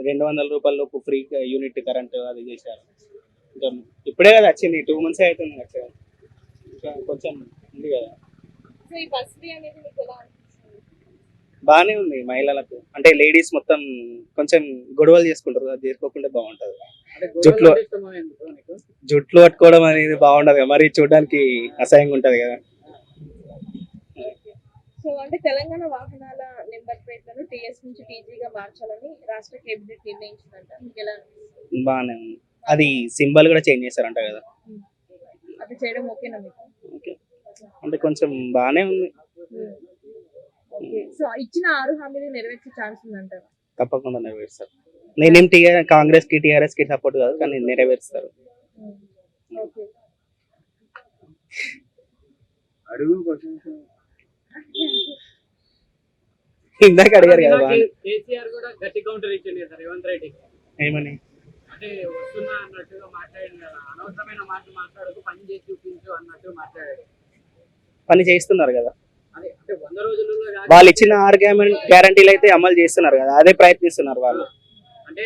రూ. 200 లోపు free unit current అది చేశారు. ఇంకా ఇప్పుడే కదా వచ్చింది, 2 months అవుతుంది వచ్చి. ఇంకా కొంచెం ఉంది కదా. సో ఈ బస్ ఫ్రీ అనేది మీకు ఎలా అనిపిస్తుంది? బాగానే ఉంది మహిళలకు, అంటే లేడీస్ మొత్తం కొంచెం గొడవలు చేసుకుంటారు, అది చేసుకోకుండా బాగుంటది. జుట్లు జుట్లు పట్టుకోవడం అనేది బాగుండదు కదా, మరి చూడడానికి అసహ్యంగా ఉంటది కదా. సో అంటే తెలంగాణ వాహనాల నెంబర్ ప్లేట్లను టీఎస్ నుంచి టీజీగా మార్చాలని రాష్ట్ర కేబినెట్ నిర్ణయించిందంట. మీకు ఎలా అనిపిస్తుంది? బాగానే ఉంది. అది సింబల్ కూడా చేంజ్ చేస్తారంట కదా. అది చేయడం ఓకేనా మీకు? ఓకే, అంటే కొంచెం బాగానే ఉంది. ఓకే. సో ఇచ్చిన 6 హామీలు నెరవేర్చే ఛాన్స్ ఉందంటారా? తప్పకుండా నెరవేరుస్తారు. నేనేం కాంగ్రెస్ కి టీఆర్ఎస్ కి సపోర్ట్ కాదు, కానీ నెరవేరుస్తారు. ఓకే. అడుగు క్వశ్చన్స్ ఇందాక అడిగారు కదా బాగానే. కేసీఆర్ కూడా గట్టి కౌంటర్ ఇచ్చింది కదా రేవంత్ రెడ్డి. ఏమని? అంటే వస్తున్నా అన్నట్టుగా మాట్లాడాడు కదా, అనవసరమైన మాటలు మాట్లాడకు, పని చేసి చూపించు అన్నట్టు మాట్లాడాడు. పని చేస్తున్నారు కదా, అదే అంటే 100 రోజులలో కాదు. వాళ్ళు ఇచ్చిన 6 గ్యారంటీలు అయితే అమలు చేస్తున్నారు కదా, అదే ప్రయత్నిస్తున్నారు వాళ్ళు. అంటే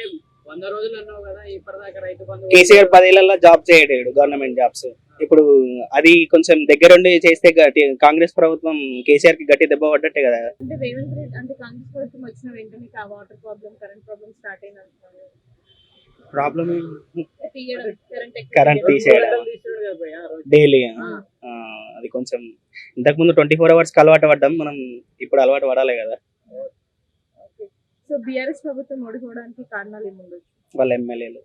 100 రోజులు అన్నావు కదా, ఇప్పటిదాకా రైతు బంధు కేసీఆర్ 10 ఏళ్లలో జాబ్ చేయలేడు, గవర్నమెంట్ జాబ్స్. ఇప్పుడు అది కొంచెం దగ్గరుండి చేస్తే కాంగ్రెస్ ప్రభుత్వం కేసీఆర్ కి గట్టి దెబ్బ పడ్డట్టే కదా. అంటే రేవంత్ రెడ్డి అంటే కాంగ్రెస్ ప్రభుత్వం వచ్చిన వెంటనే ఆ water problem, current problem start అయింది అంటున్నారు. ప్రాబ్లం తీయడం, కరెంట్ తీసేయడం తీస్తున్నాడు కదా భయ్యా రోజు. డైలీ. అది కొంచెం ఇంతకు ముందు 24 hours అలవాటు పడ్డాం మనం, ఇప్పుడు అలవాటు పడాలి కదా. ఓకే. సో బీఆర్ఎస్ ప్రభుత్వం ఓడిపోవడానికి కారణాలు ఏముండొచ్చు? వాళ్ళ ఎమ్మెల్యేలు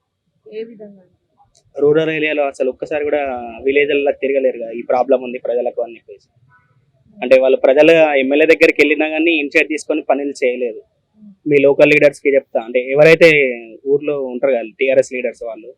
ఏ విధంగా? రూరల్ ఏరియాలో అసలు ఒక్కసారి కూడా విలేజ్లలో తిరగలేరు కదా, ఈ ప్రాబ్లం ఉంది ప్రజలకు అని చెప్పేసి. అంటే వాళ్ళు ప్రజల ఎమ్మెల్యే దగ్గరికి వెళ్ళినా కానీ ఇన్సైట్ తీసుకొని పనులు చేయలేదు. మీ లోకల్ లీడర్స్ కి చెప్తా, అంటే ఎవరైతే ఊర్లో ఉంటారు కదా టీఆర్ఎస్ లీడర్స్, వాళ్ళు